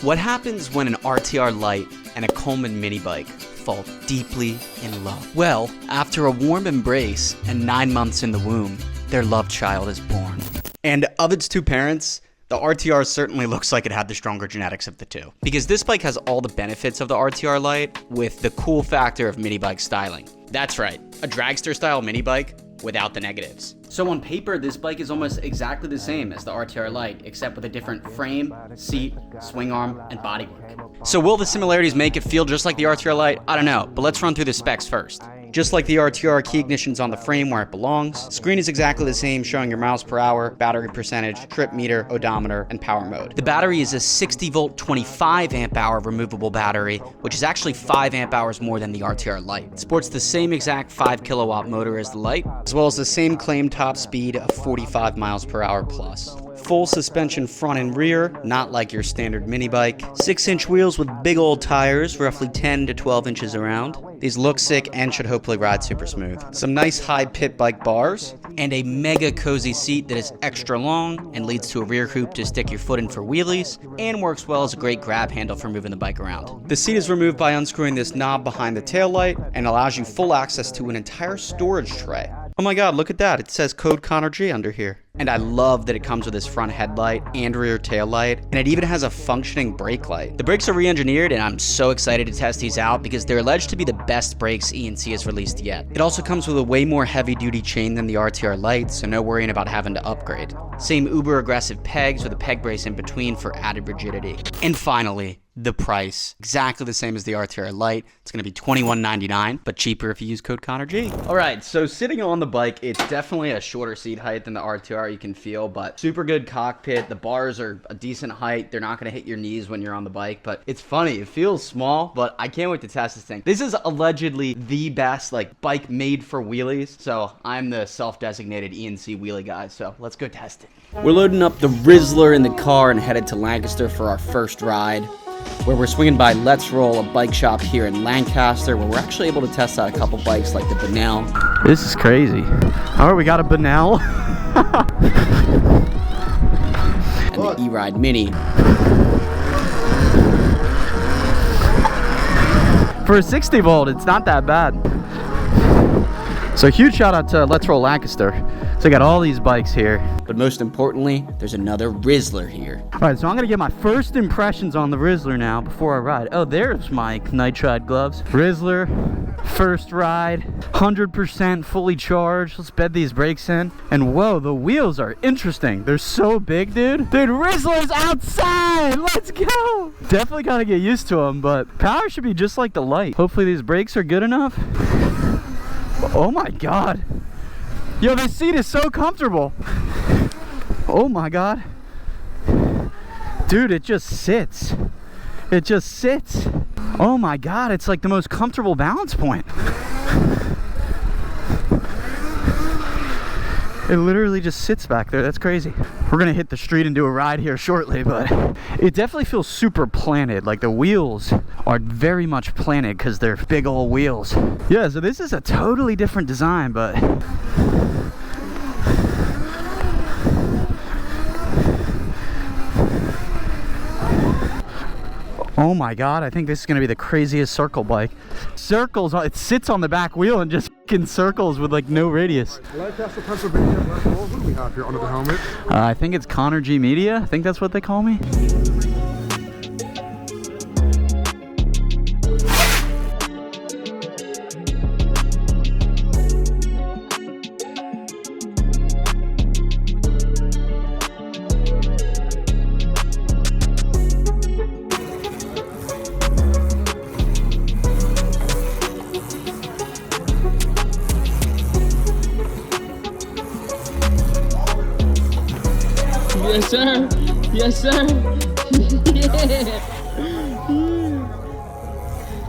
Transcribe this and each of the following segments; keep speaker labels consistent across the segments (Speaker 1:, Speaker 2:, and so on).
Speaker 1: What happens when an RTR Lite and a Coleman mini bike fall deeply in love? Well, after a warm embrace and 9 months in the womb, their love child is born. And of its two parents, the RTR certainly looks like it had the stronger genetics of the two. Because this bike has all the benefits of the RTR Lite with the cool factor of mini bike styling. That's right, a dragster style mini bike without the negatives. So on paper, this bike is almost exactly the same as the RTR Lite, except with a different frame, seat, swing arm, and bodywork. So will the similarities make it feel just like the RTR Lite? I don't know, but let's run through the specs first. Just like the RTR, key ignition's on the frame where it belongs. Screen is exactly the same, showing your miles per hour, battery percentage, trip meter, odometer, and power mode. The battery is a 60-volt, 25-amp-hour removable battery, which is actually 5 amp hours more than the RTR Lite. It sports the same exact 5-kilowatt motor as the Lite, as well as the same claimed top speed of 45 miles per hour plus. Full suspension front and rear, not like your standard mini bike. 6-inch wheels with big old tires, roughly 10 to 12 inches around. These look sick and should hopefully ride super smooth. Some nice high pit bike bars, and a mega cozy seat that is extra long and leads to a rear hoop to stick your foot in for wheelies, and works well as a great grab handle for moving the bike around. The seat is removed by unscrewing this knob behind the taillight and allows you full access to an entire storage tray. Oh my god, look at that. It says code ConnorG under here. And I love that it comes with this front headlight and rear tail light, and it even has a functioning brake light. The brakes are re-engineered, and I'm so excited to test these out because they're alleged to be the best brakes ENC has released yet. It also comes with a way more heavy-duty chain than the RTR Lite, so no worrying about having to upgrade. Same uber aggressive pegs with a peg brace in between for added rigidity. And finally, the price. Exactly the same as the RTR Lite. It's going to be $21.99, but cheaper if you use code ConnorG. All right, so sitting on the bike, it's definitely a shorter seat height than the RTR, you can feel, but super good cockpit. The bars are a decent height. They're not going to hit your knees when you're on the bike, but it's funny. It feels small, but I can't wait to test this thing. This is allegedly the best bike made for wheelies, so I'm the self-designated ENC wheelie guy, so let's go test it. We're loading up the Rizzler in the car and headed to Lancaster for our first ride, where we're swinging by Let's Roll, a bike shop here in Lancaster, where we're actually able to test out a couple bikes like the Benell. This is crazy. All right, we got a Benell. And the E-Ride Mini. For a 60 volt, it's not that bad. So huge shout out to Let's Roll Lancaster. So I got all these bikes here, but most importantly, there's another Rizzler here. All right, so I'm gonna get my first impressions on the Rizzler now before I ride. Oh, there's my nitride gloves. Rizzler, first ride, 100% fully charged. Let's bed these brakes in. And whoa, the wheels are interesting. They're so big, dude. Dude, Rizzler's outside. Let's go. Definitely gotta get used to them, but power should be just like the Lite. Hopefully these brakes are good enough. Oh my god. Yo, this seat is so comfortable. Oh my god. Dude, it just sits. It just sits. Oh my god, it's like the most comfortable balance point. It literally just sits back there. That's crazy. We're gonna hit the street and do a ride here shortly, but it definitely feels super planted. Like the wheels are very much planted because they're big old wheels. Yeah, so this is a totally different design, but oh my god, I think this is gonna be the craziest circle bike. Circles, it sits on the back wheel and just fucking circles with like no radius.
Speaker 2: Lancaster, Pennsylvania, what do we have here under the helmet?
Speaker 1: I think it's ConnorG Media. I think that's what they call me.
Speaker 3: Yes, sir. Yes, sir. Yeah.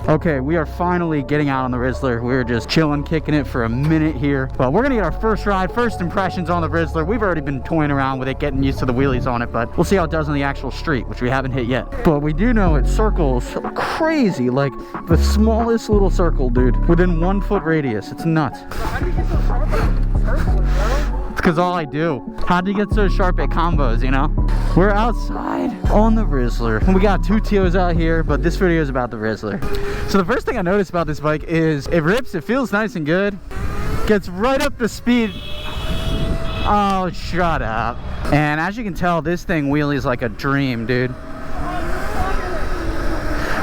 Speaker 1: Okay, we are finally getting out on the Rizzler. We were just chilling, kicking it for a minute here. But we're gonna get our first ride, first impressions on the Rizzler. We've already been toying around with it, getting used to the wheelies on it, but we'll see how it does on the actual street, which we haven't hit yet. But we do know it circles crazy, like the smallest little circle, dude, within 1 foot radius. It's nuts.
Speaker 2: How do you get so sharp on circles, bro?
Speaker 1: It's because all I do. How'd you get so sharp at combos, you know? We're outside on the Rizzler. We got two TOs out here, but this video is about the Rizzler. So the first thing I noticed about this bike is it rips, it feels nice and good. Gets right up to speed. Oh, shut up. And as you can tell, this thing wheelies like a dream, dude.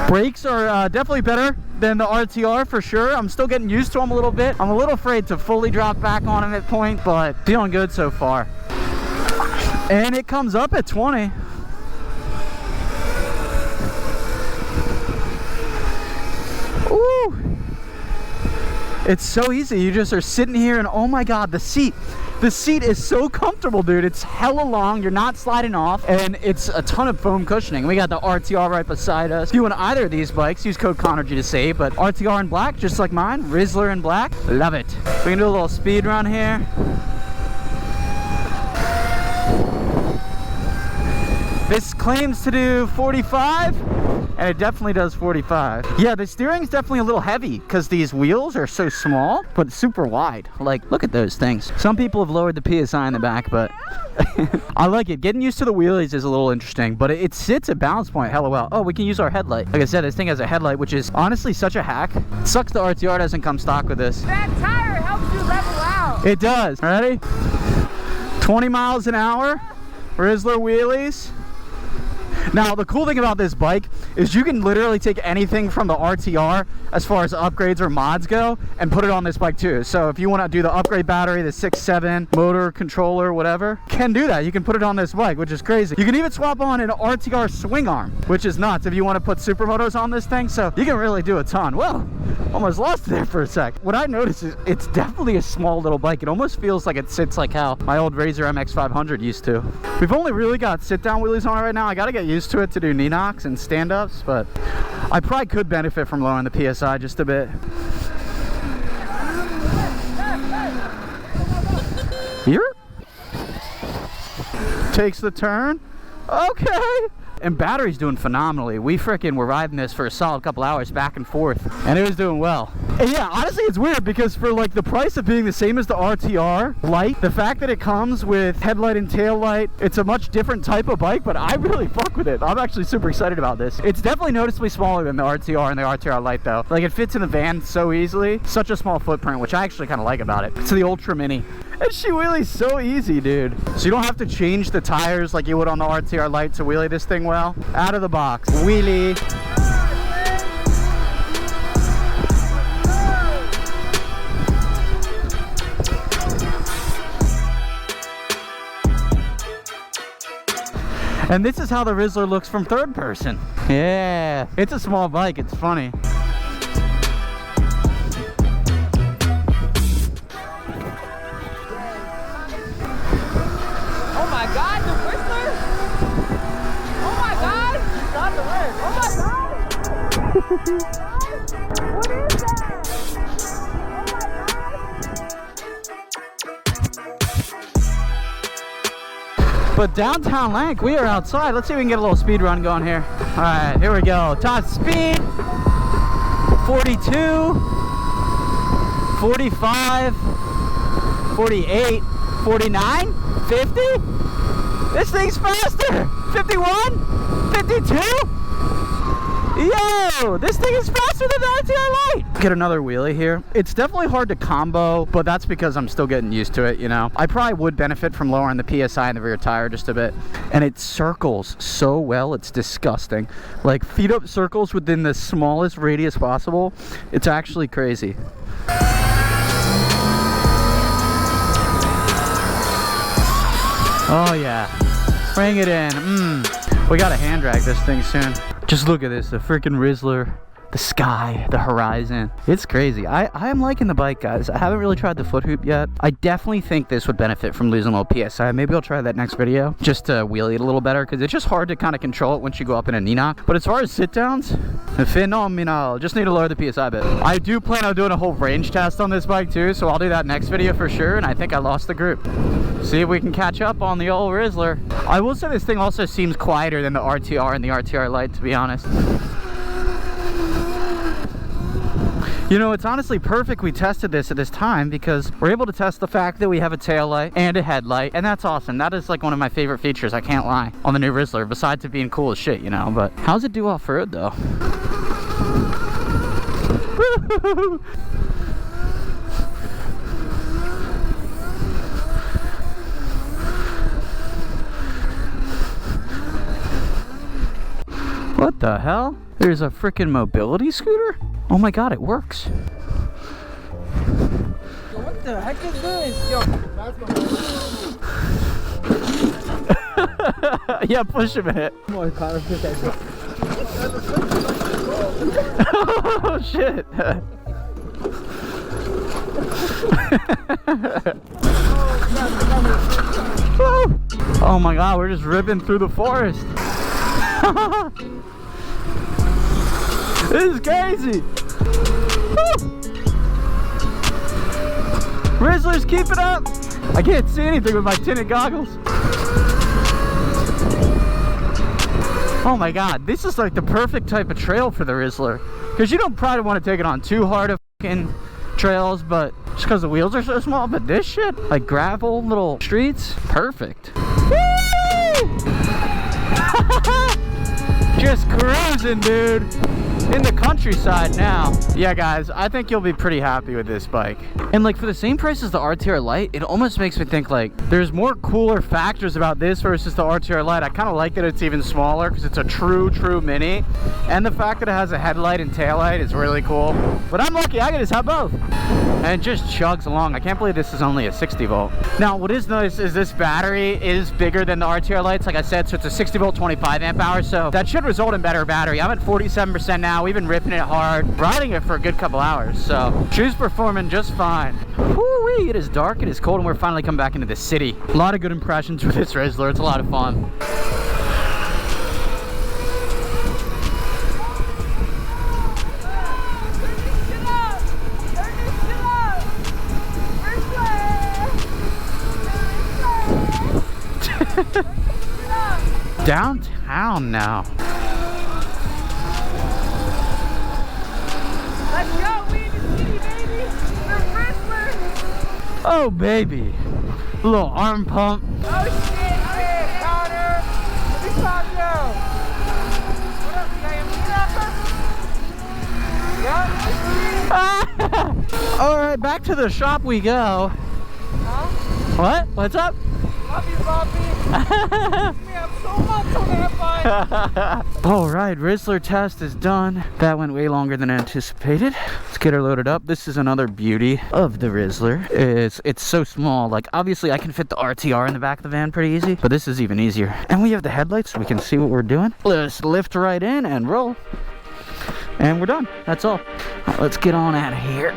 Speaker 1: Brakes are definitely better than the RTR for sure. I'm still getting used to them a little bit. I'm a little afraid to fully drop back on them at point, but feeling good so far. And it comes up at 20. Ooh. It's so easy. You just are sitting here and oh my God, the seat is so comfortable, dude. It's hella long. You're not sliding off, and it's a ton of foam cushioning. We got the RTR right beside us. If you want either of these bikes, use code ConnorG to save, but RTR in black, just like mine. Rizzler in black. Love it. We can do a little speed run here. This claims to do 45, and it definitely does 45. Yeah, the steering's definitely a little heavy because these wheels are so small, but super wide. Like, look at those things. Some people have lowered the PSI in the back, but I like it. Getting used to the wheelies is a little interesting, but it sits at balance point hella well. Oh, we can use our headlight. Like I said, this thing has a headlight, which is honestly such a hack. It sucks the RTR doesn't come stock with this.
Speaker 4: That tire helps you level out.
Speaker 1: It does. Ready? 20 miles an hour. Rizzler wheelies. Now, the cool thing about this bike is you can literally take anything from the RTR as far as upgrades or mods go and put it on this bike too. So if you want to do the upgrade battery, the 6.7 motor controller, whatever, can do that. You can put it on this bike, which is crazy. You can even swap on an RTR swing arm, which is nuts if you want to put supermotos on this thing. So you can really do a ton. Well, almost lost it there for a sec. What I noticed is it's definitely a small little bike. It almost feels like it sits like how my old Rizzler MX500 used to. We've only really got sit-down wheelies on it right now. I got to get used to it to do knee knocks and stand-ups, but I probably could benefit from lowering the PSI just a bit. Here takes the turn. Okay. And battery's doing phenomenally. We frickin' were riding this for a solid couple hours back and forth, and it was doing well. And yeah, honestly, it's weird because for like the price of being the same as the RTR light, the fact that it comes with headlight and tail light, it's a much different type of bike, but I really fuck with it. I'm actually super excited about this. It's definitely noticeably smaller than the RTR and the RTR light though. Like it fits in the van so easily. Such a small footprint, which I actually kind of like about it. It's the Ultra Mini. And she wheelies so easy, dude. So you don't have to change the tires like you would on the RTR light to wheelie this thing well. Out of the box. Wheelie. And this is how the Rizzler looks from third person. Yeah, it's a small bike, it's funny.
Speaker 4: Oh my God, the Whistler! Oh my God! It's got the red. Oh my God! What is that?
Speaker 1: But downtown Lank, we are outside. Let's see if we can get a little speed run going here. All right, here we go. Top speed, 42, 45, 48, 49, 50. This thing's faster. 51, 52. Yo, this thing is faster than the RTR light. Get another wheelie here. It's definitely hard to combo, but that's because I'm still getting used to it, you know. I probably would benefit from lowering the PSI in the rear tire just a bit. And it circles so well, it's disgusting. Like feet up circles within the smallest radius possible. It's actually crazy. Oh yeah, bring it in. We gotta hand drag this thing soon. Just look at this, the freaking Rizzler, the sky, the horizon. It's crazy. I am liking the bike, guys. I haven't really tried the foot hoop yet. I definitely think this would benefit from losing a little PSI. Maybe I'll try that next video just to wheelie it a little better because it's just hard to kind of control it once you go up in a knee knock. But as far as sit downs, phenomenal. Just need to lower the PSI a bit. I do plan on doing a whole range test on this bike too, so I'll do that next video for sure. And I think I lost the group. See if we can catch up on the old Rizzler. I will say this thing also seems quieter than the RTR and the RTR light, to be honest. You know, it's honestly perfect we tested this at this time because we're able to test the fact that we have a taillight and a headlight, and that's awesome. That is like one of my favorite features, I can't lie, on the new Rizzler, besides it being cool as shit, you know. But how's it do off-road though? What the hell? There's a freaking mobility scooter? Oh my god, it works.
Speaker 4: What the heck is this? Yo,
Speaker 1: Yeah, push him in it.
Speaker 4: more Connor, push that shit.
Speaker 1: Oh shit. Oh my god, we're just ripping through the forest. This is crazy. Rizzler's keep it up. I can't see anything with my tinted goggles. Oh my god, this is like the perfect type of trail for the Rizzler. Because you don't probably want to take it on too hard of fucking trails, but just because the wheels are so small. But this shit, like gravel, little streets, perfect. Woo! Just cruising, dude. In the countryside now. Yeah guys, I think you'll be pretty happy with this bike. And like for the same price as the RTR Lite, it almost makes me think like there's more cooler factors about this versus the RTR Lite. I kind of like that it's even smaller because it's a true mini, and the fact that it has a headlight and taillight is really cool. But I'm lucky, I can just have both, and it just chugs along. I can't believe this is only a 60 volt. Now what is nice is this battery is bigger than the RTR Lites, like I said, so it's a 60 volt 25 amp hour, so that should result in better battery. I'm at 47% now. We've been ripping it hard, riding it for a good couple hours, so shoe's performing just fine. Woo-wee, it is dark, it is cold, and we're finally coming back into the city. A lot of good impressions with this Rizzler. It's a lot of fun. Downtown now.
Speaker 4: Let's go, we in the city, baby. We're Rizzler.
Speaker 1: Oh baby, a little arm pump.
Speaker 4: Oh shit, hey, Connor. Let me talk now. What up, you got your meat up? Yeah.
Speaker 1: All right, back to the shop we go.
Speaker 4: Huh?
Speaker 1: What? What's up?
Speaker 4: Love you, Bobby. We have so much on that bike.
Speaker 1: All right, Rizzler test is done. That went way longer than anticipated. Let's get her loaded up. This is another beauty of the Rizzler. It's so small. Like obviously I can fit the RTR in the back of the van pretty easy, but this is even easier. And we have the headlights so we can see what we're doing. Let's lift right in and roll. And we're done. That's all. Let's get on out of here.